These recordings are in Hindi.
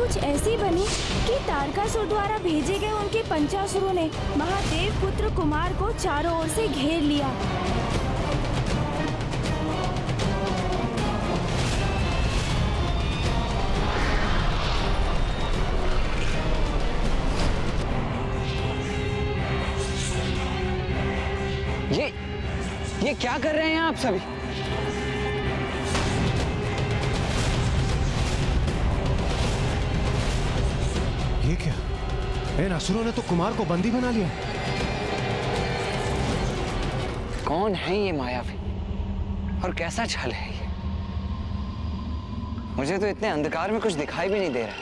कुछ ऐसी बनी कि तारकासुर द्वारा भेजे गए उनके पंचासुरों ने महादेव पुत्र कुमार को चारों ओर से घेर लिया। ये क्या कर रहे हैं आप सभी? ये क्या? इन असुरों ने तो कुमार को बंदी बना लिया। कौन है ये मायावी और कैसा छल है ये? मुझे तो इतने अंधकार में कुछ दिखाई भी नहीं दे रहा।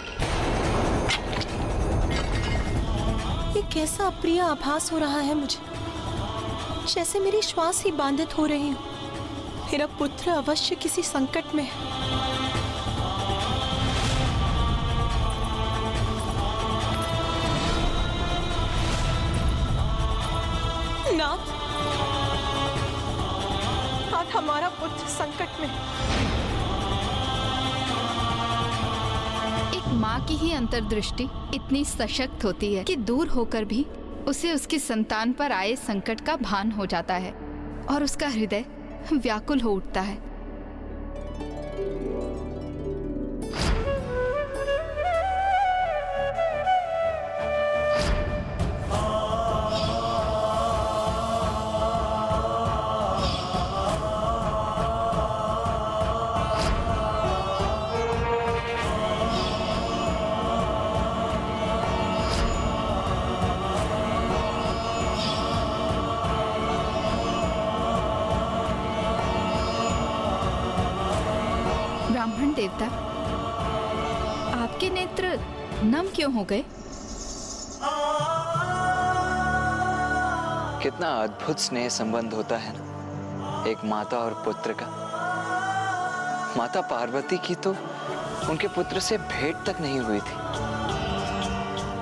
ये कैसा अप्रिय आभास हो रहा है मुझे, जैसे मेरी श्वास ही बाधित हो रही हो। मेरा पुत्र अवश्य किसी संकट में है। नाथ, आज हमारा पुत्र संकट में। एक माँ की ही अंतर्दृष्टि इतनी सशक्त होती है कि दूर होकर भी उसे उसकी संतान पर आए संकट का भान हो जाता है और उसका हृदय व्याकुल हो उठता है। ब्राह्मण देवता, आपके नेत्र नम क्यों हो गए? कितना अद्भुत स्नेह संबंध होता है ना एक माता और पुत्र का। माता पार्वती की तो उनके पुत्र से भेंट तक नहीं हुई थी,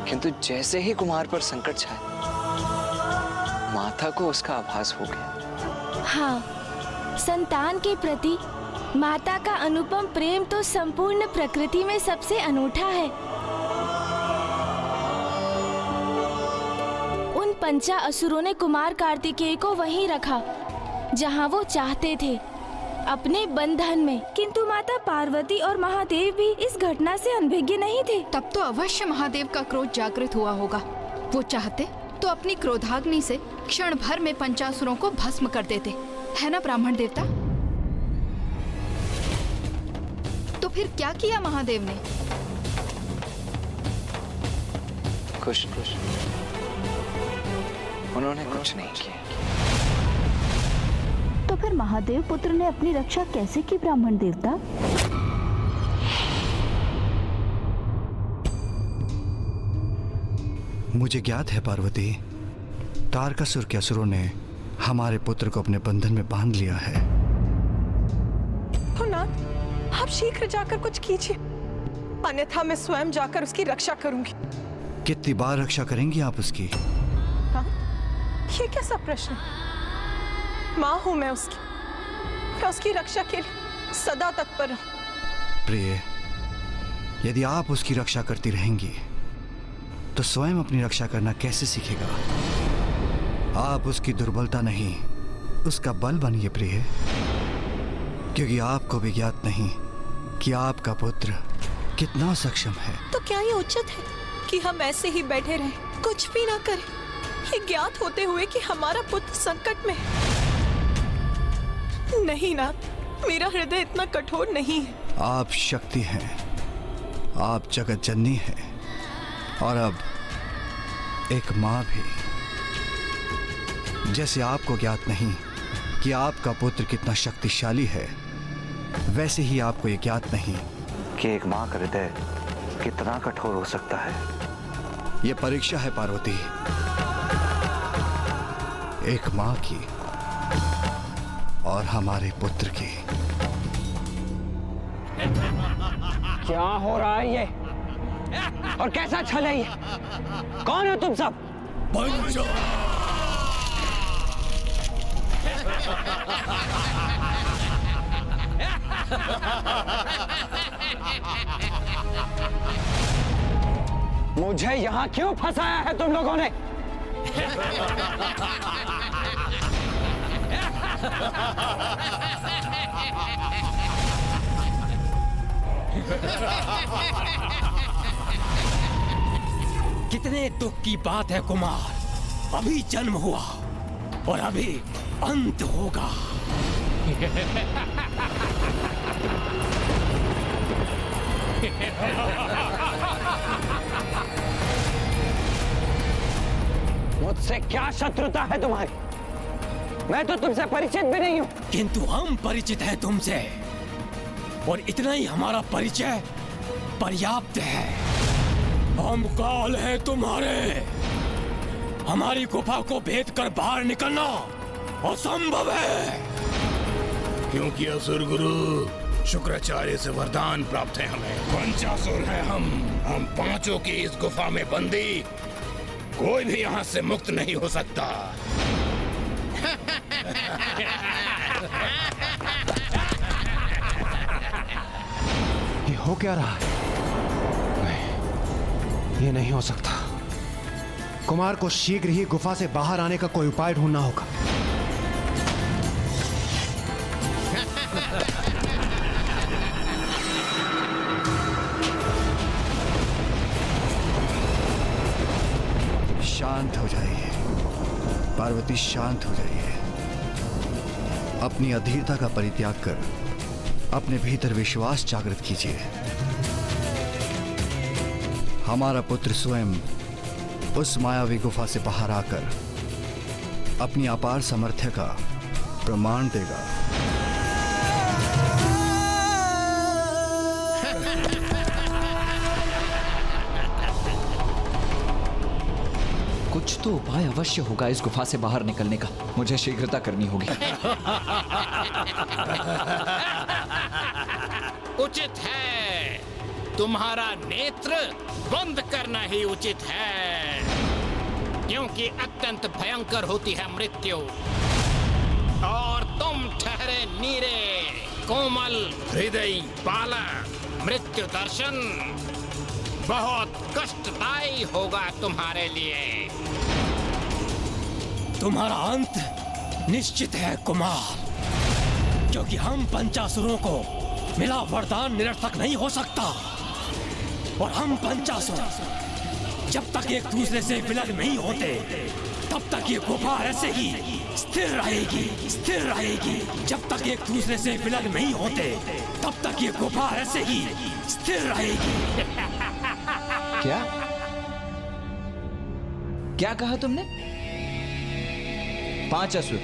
किंतु जैसे ही कुमार पर संकट छाया, माता को उसका आभास हो गया। हाँ, संतान के प्रति माता का अनुपम प्रेम तो संपूर्ण प्रकृति में सबसे अनूठा है। उन पंचा असुरों ने कुमार कार्तिकेय को वहीं रखा जहां वो चाहते थे, अपने बंधन में। किंतु माता पार्वती और महादेव भी इस घटना से अनभिज्ञ नहीं थे। तब तो अवश्य महादेव का क्रोध जागृत हुआ होगा। वो चाहते तो अपनी क्रोधाग्नि से क्षण भर में पंचासुरों को भस्म कर देते, है ना ब्राह्मण देवता? तो फिर क्या किया महादेव ने? कुछ उन्होंने कुछ नहीं किया। तो फिर महादेव पुत्र ने अपनी रक्षा कैसे की ब्राह्मण देवता? मुझे ज्ञात है पार्वती, तारकासुर के असुरों ने हमारे पुत्र को अपने बंधन में बांध लिया है। तो नाथ, आप शीघ्र जाकर कुछ कीजिए, अन्यथा मैं स्वयं जाकर उसकी रक्षा करूंगी। कितनी बार रक्षा करेंगी आप उसकी? हाँ? ये कैसा प्रश्न? माँ हूं मैं उसकी, मैं उसकी रक्षा के लिए सदा तत्पर हूं। प्रिय, यदि आप उसकी रक्षा करती रहेंगी तो स्वयं अपनी रक्षा करना कैसे सीखेगा? आप उसकी दुर्बलता नहीं, उसका बल बनिए प्रिय, क्योंकि आपको भी ज्ञात नहीं कि आपका पुत्र कितना सक्षम है। तो क्या ये उचित है कि हम ऐसे ही बैठे रहें, कुछ भी ना करें, ये ज्ञात होते हुए कि हमारा पुत्र संकट में है? नहीं नाथ, मेरा हृदय इतना कठोर नहीं है। आप शक्ति हैं, आप जगत जननी हैं, और अब एक माँ भी। जैसे आपको ज्ञात नहीं कि आपका पुत्र कितना शक्तिशाली है, वैसे ही आपको ये ज्ञात नहीं कि एक माँ का हृदय कितना कठोर हो सकता है। ये परीक्षा है पार्वती, एक माँ की और हमारे पुत्र की। क्या हो रहा है ये? और कैसा छल है ये? कौन हो तुम सब? मुझे यहाँ क्यों फंसाया है तुम लोगों ने? कितने दुख की बात है कुमार, अभी जन्म हुआ और अभी अंत होगा। मुझसे क्या शत्रुता है तुम्हारी? मैं तो तुमसे परिचित भी नहीं हूँ। किंतु हम परिचित हैं तुमसे, और इतना ही हमारा परिचय पर्याप्त है। हम काल हैं तुम्हारे, हमारी गुफा को भेद कर बाहर निकलना असंभव है। क्योंकि असुर गुरु शुक्राचार्य से वरदान प्राप्त है हमें। पंचासुर है हम पांचों की इस गुफा में बंदी, कोई भी यहाँ से मुक्त नहीं हो सकता। ये हो क्या रहा है? नहीं, ये नहीं हो सकता। कुमार को शीघ्र ही गुफा से बाहर आने का कोई उपाय ढूंढना होगा। शांत हो जाइए पार्वती, शांत हो जाइए। अपनी अधीरता का परित्याग कर अपने भीतर विश्वास जागृत कीजिए। हमारा पुत्र स्वयं उस मायावी गुफा से बाहर आकर अपनी अपार सामर्थ्य का प्रमाण देगा। कुछ तो उपाय अवश्य होगा इस गुफा से बाहर निकलने का। मुझे शीघ्रता करनी होगी। उचित है, तुम्हारा नेत्र बंद करना ही उचित है, क्योंकि अत्यंत भयंकर होती है मृत्यु। और तुम ठहरे नीरे कोमल हृदय बालक, मृत्यु दर्शन बहुत कष्टदायी होगा तुम्हारे लिए। तुम्हारा अंत निश्चित है कुमार, क्योंकि हम पंचासुरों को मिला वरदान निरर्थक नहीं हो सकता। और हम पंचासुर जब तक एक दूसरे से विलग नहीं होते तब तक ये गुफा ऐसे ही स्थिर रहेगी, स्थिर रहेगी। जब तक एक दूसरे से विलग नहीं होते तब तक ये गुफा ऐसे ही स्थिर रहेगी। क्या क्या कहा तुमने? 5 असुर?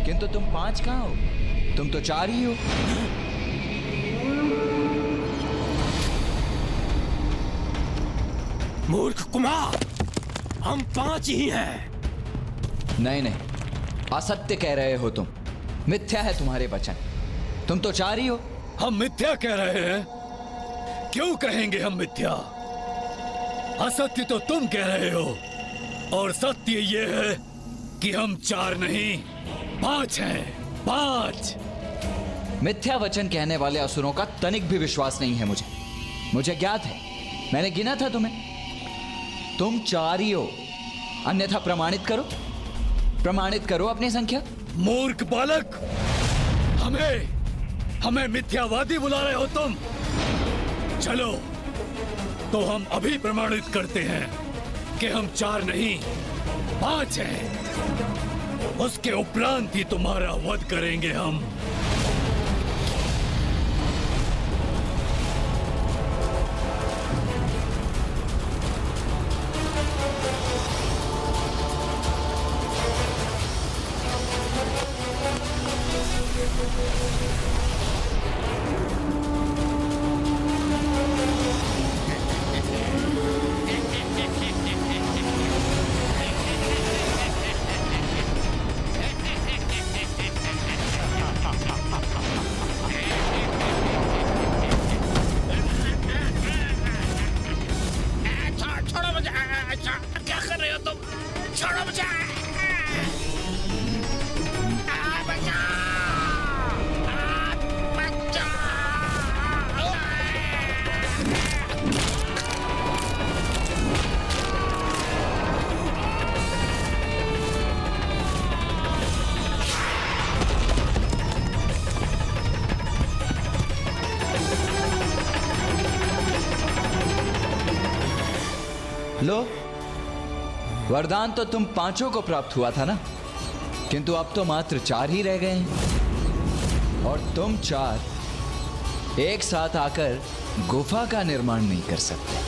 किंतु तुम 5 कहां हो? तुम तो 4 ही हो। मूर्ख कुमार, हम 5 ही हैं। नहीं नहीं, असत्य कह रहे हो तुम। मिथ्या है तुम्हारे वचन। तुम तो 4 ही हो। हम मिथ्या कह रहे हैं? क्यों कहेंगे हम मिथ्या? असत्य तो तुम कह रहे हो, और सत्य ये है कि हम 4 नहीं 5 हैं। 5। मिथ्या वचन कहने वाले असुरों का तनिक भी विश्वास नहीं है मुझे। मुझे ज्ञात है, मैंने गिना था तुम्हें। तुम 4 ही हो, अन्यथा प्रमाणित करो, प्रमाणित करो अपनी संख्या। मूर्ख बालक, हमें मिथ्यावादी बुला रहे हो तुम? चलो तो हम अभी प्रमाणित करते हैं कि हम 4 नहीं 5 हैं। उसके उपरांत ही तुम्हारा वध करेंगे हम। लो, वरदान तो तुम 5 को प्राप्त हुआ था ना, किंतु अब तो मात्र 4 ही रह गए हैं। और तुम 4 एक साथ आकर गुफा का निर्माण नहीं कर सकते।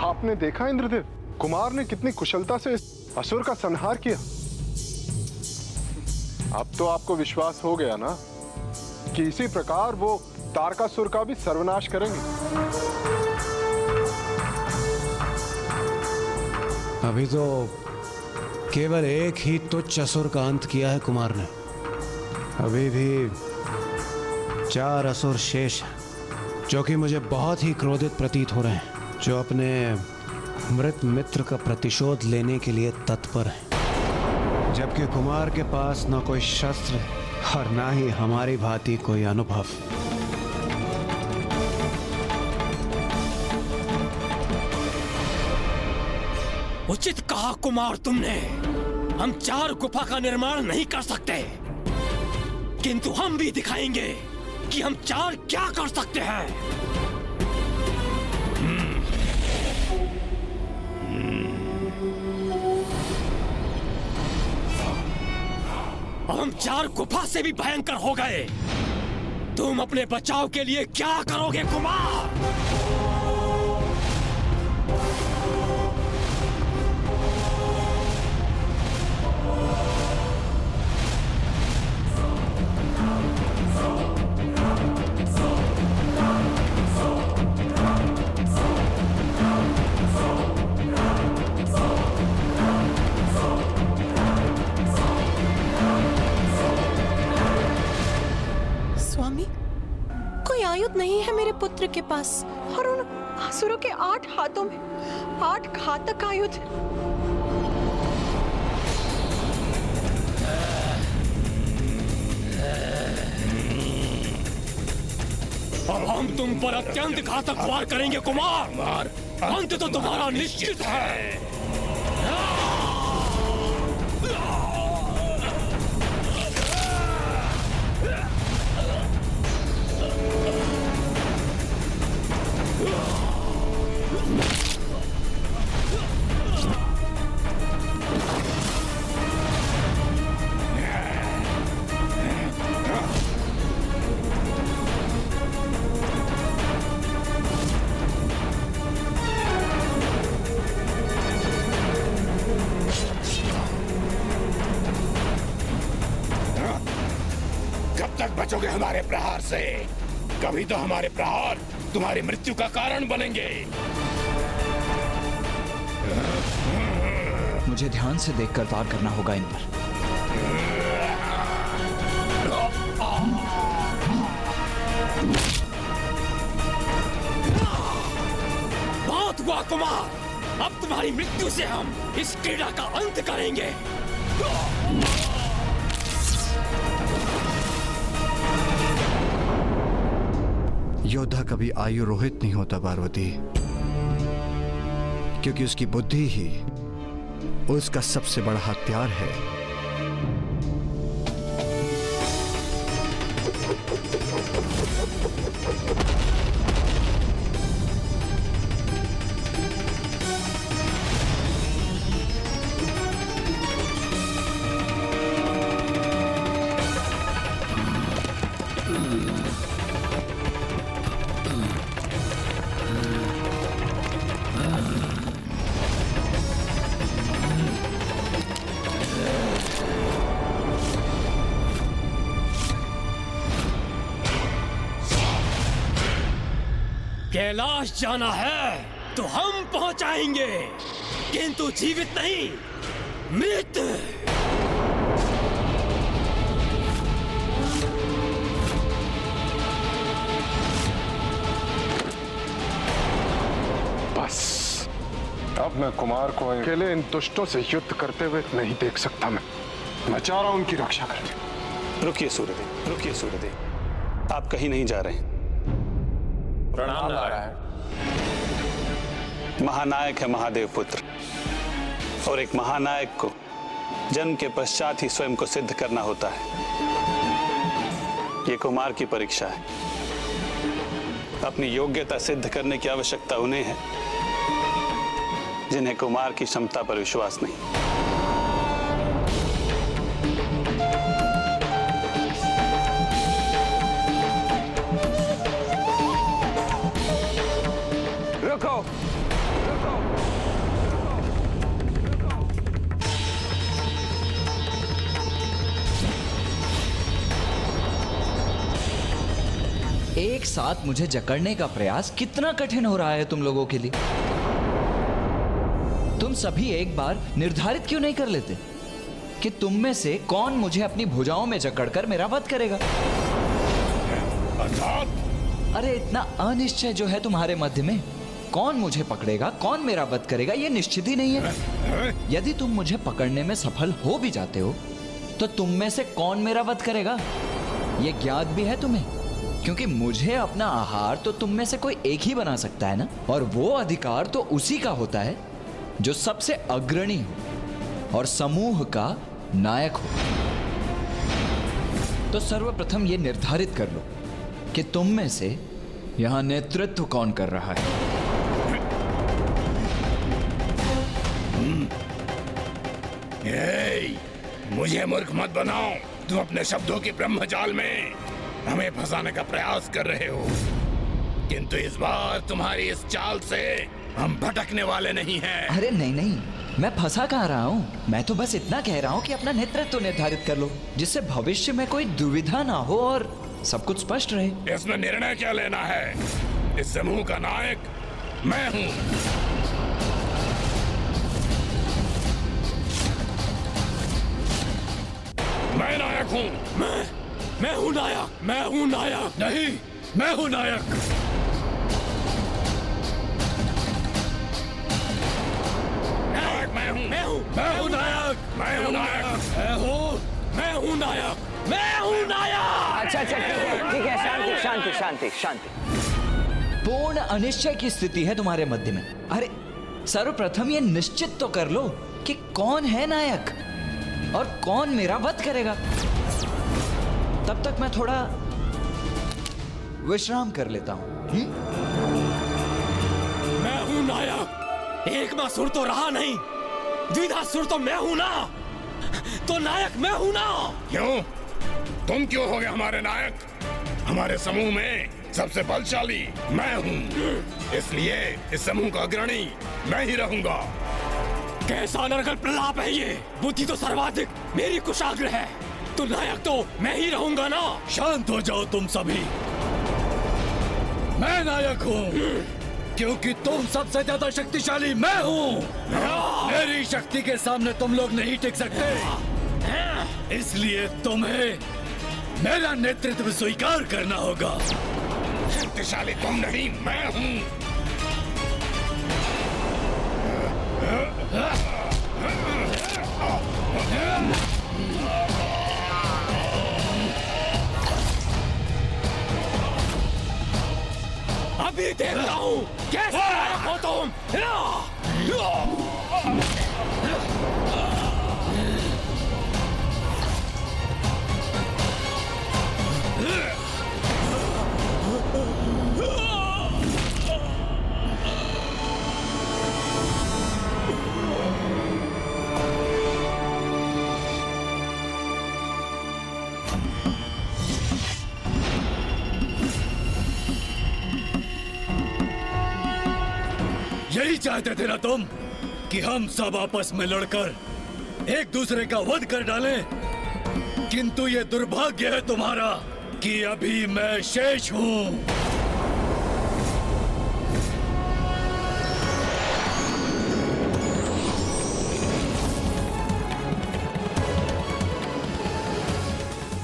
आपने देखा इंद्रदेव, कुमार ने कितनी कुशलता से इस असुर का संहार किया। अब तो आपको विश्वास हो गया ना कि इसी प्रकार वो तारकासुर का भी सर्वनाश करेंगे। अभी तो केवल एक ही तुच्छ असुर का अंत किया है कुमार ने। अभी भी 4 असुर शेष हैं, जो कि मुझे बहुत ही क्रोधित प्रतीत हो रहे हैं, जो अपने मृत मित्र का प्रतिशोध लेने के लिए तत्पर हैं। जबकि कुमार के पास न कोई शस्त्र और ना ही हमारी भांति कोई अनुभव। उचित कहा कुमार तुमने। हम 4 गुफा का निर्माण नहीं कर सकते, किंतु हम भी दिखाएंगे कि हम 4 क्या कर सकते हैं। अब हम 4 गुफा से भी भयंकर हो गए। तुम अपने बचाव के लिए क्या करोगे कुमार? स्वामी, कोई आयुध नहीं है मेरे पुत्र के पास, और उन असुरों के 8 हाथों में 8 घातक आयुध। अब हम तुम पर अत्यंत घातक वार करेंगे कुमार। अंत तो तुम्हारा निश्चित है। कब तक बचोगे हमारे प्रहार से? कभी तो हमारे प्रहार तुम्हारी मृत्यु का कारण बनेंगे। मुझे ध्यान से देखकर वार करना होगा इन पर। बहुत हुआ कुमार, अब तुम्हारी मृत्यु से हम इस क्रीड़ा का अंत करेंगे। योद्धा कभी आयु रोहित नहीं होता पार्वती, क्योंकि उसकी बुद्धि ही उसका सबसे बड़ा हथियार है। कैलाश जाना है तो हम पहुंचाएंगे, किंतु जीवित नहीं, मृत। बस अब मैं कुमार को अकेले इन दुष्टों से युद्ध करते हुए नहीं देख सकता। मैं चाह रहा हूं उनकी रक्षा करें। रुकिए सूर्यदेव, रुकिए सूर्यदेव, आप कहीं नहीं जा रहे हैं। प्रणाम नारायण। महानायक है महादेव पुत्र, और एक महानायक को जन्म के पश्चात ही स्वयं को सिद्ध करना होता है। ये कुमार की परीक्षा है। अपनी योग्यता सिद्ध करने की आवश्यकता उन्हें है जिन्हें कुमार की क्षमता पर विश्वास नहीं। रुको, एक साथ मुझे जकड़ने का प्रयास कितना कठिन हो रहा है तुम लोगों के लिए। तुम सभी एक बार निर्धारित क्यों नहीं कर लेते कि तुम में से कौन मुझे अपनी भुजाओं में जकड़कर मेरा वध करेगा? अरे इतना अनिश्चय जो है तुम्हारे मध्य में, कौन मुझे पकड़ेगा, कौन मेरा वध करेगा, ये निश्चित ही नहीं है। यदि तुम मुझे पकड़ने में सफल हो भी जाते हो तो तुम में से कौन मेरा वध करेगा ये ज्ञात भी है तुम्हें, क्योंकि मुझे अपना आहार तो तुम में से कोई एक ही बना सकता है ना, और वो अधिकार तो उसी का होता है जो सबसे अग्रणी हो और समूह का नायक हो। तो सर्वप्रथम ये निर्धारित कर लो कि तुम में से यहां नेतृत्व कौन कर रहा है। मुझे मूर्ख मत बनाओ। तुम अपने शब्दों की ब्रह्मजाल में हमें फंसाने का प्रयास कर रहे हो, किंतु इस बार तुम्हारी इस चाल से हम भटकने वाले नहीं हैं। अरे नहीं नहीं, मैं फंसा कहाँ रहा हूँ। मैं तो बस इतना कह रहा हूँ कि अपना नेतृत्व निर्धारित कर लो, जिससे भविष्य में कोई दुविधा ना हो और सब कुछ स्पष्ट रहे। इसमें निर्णय क्या लेना है? इस समूह का नायक मैं हूँ। मैं नायक हूँ। मैं हूँ नायक। मैं हूँ नायक। नहीं, मैं हूँ नायक। नायक मैं हूँ। मैं हूँ नायक। मैं हूँ नायक। मैं हूँ नायक। मैं हूँ नायक। अच्छा ठीक है, शांति शांति शांति शांति। पूर्ण अनिश्चय की स्थिति है तुम्हारे मध्य में। अरे सर्वप्रथम ये निश्चित तो कर लो कि कौन है नायक और कौन मेरा वध करेगा। तब तक मैं थोड़ा विश्राम कर लेता हूं। मैं हूं नायक। एक बार सुर तो रहा नहीं, द्विधा सुर तो मैं हूं ना, तो नायक मैं हूं ना। क्यों? तुम क्यों हो गए हमारे नायक? हमारे समूह में सबसे बलशाली मैं हूँ, इसलिए इस समूह का अग्रणी मैं ही रहूंगा। कैसा नरकल प्रलाप है ये? बुद्धि तो सर्वाधिक मेरी कुशाग्र है, तो नायक तो मैं ही रहूंगा ना। शांत हो जाओ तुम सभी। मैं नायक हूँ क्योंकि तुम सबसे ज्यादा शक्तिशाली मैं हूँ। मेरी शक्ति के सामने तुम लोग नहीं टिक सकते, इसलिए तुम्हें मेरा नेतृत्व स्वीकार करना होगा। शक्तिशाली तुम नहीं, मैं हूँ। अभी देखता हूँ कैसे नायक हो तुम। यही चाहते थे ना तुम कि हम सब आपस में लड़कर एक दूसरे का वध कर डालें, किंतु ये दुर्भाग्य है तुम्हारा कि अभी मैं शेष हूं।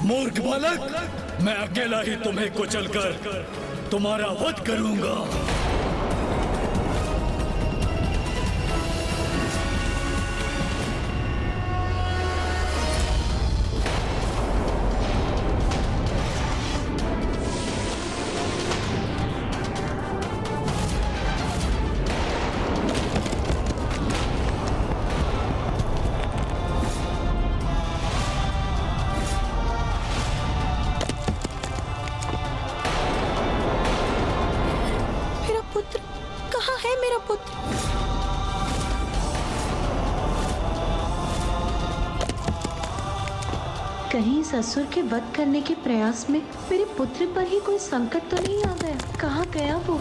मूर्ख बालक, मैं अकेला ही तुम्हें कुचलकर तुम्हारा वध करूंगा। कहीं ससुर के वध करने के प्रयास में मेरे पुत्र पर ही कोई संकट तो नहीं आ गया? कहाँ गया वो?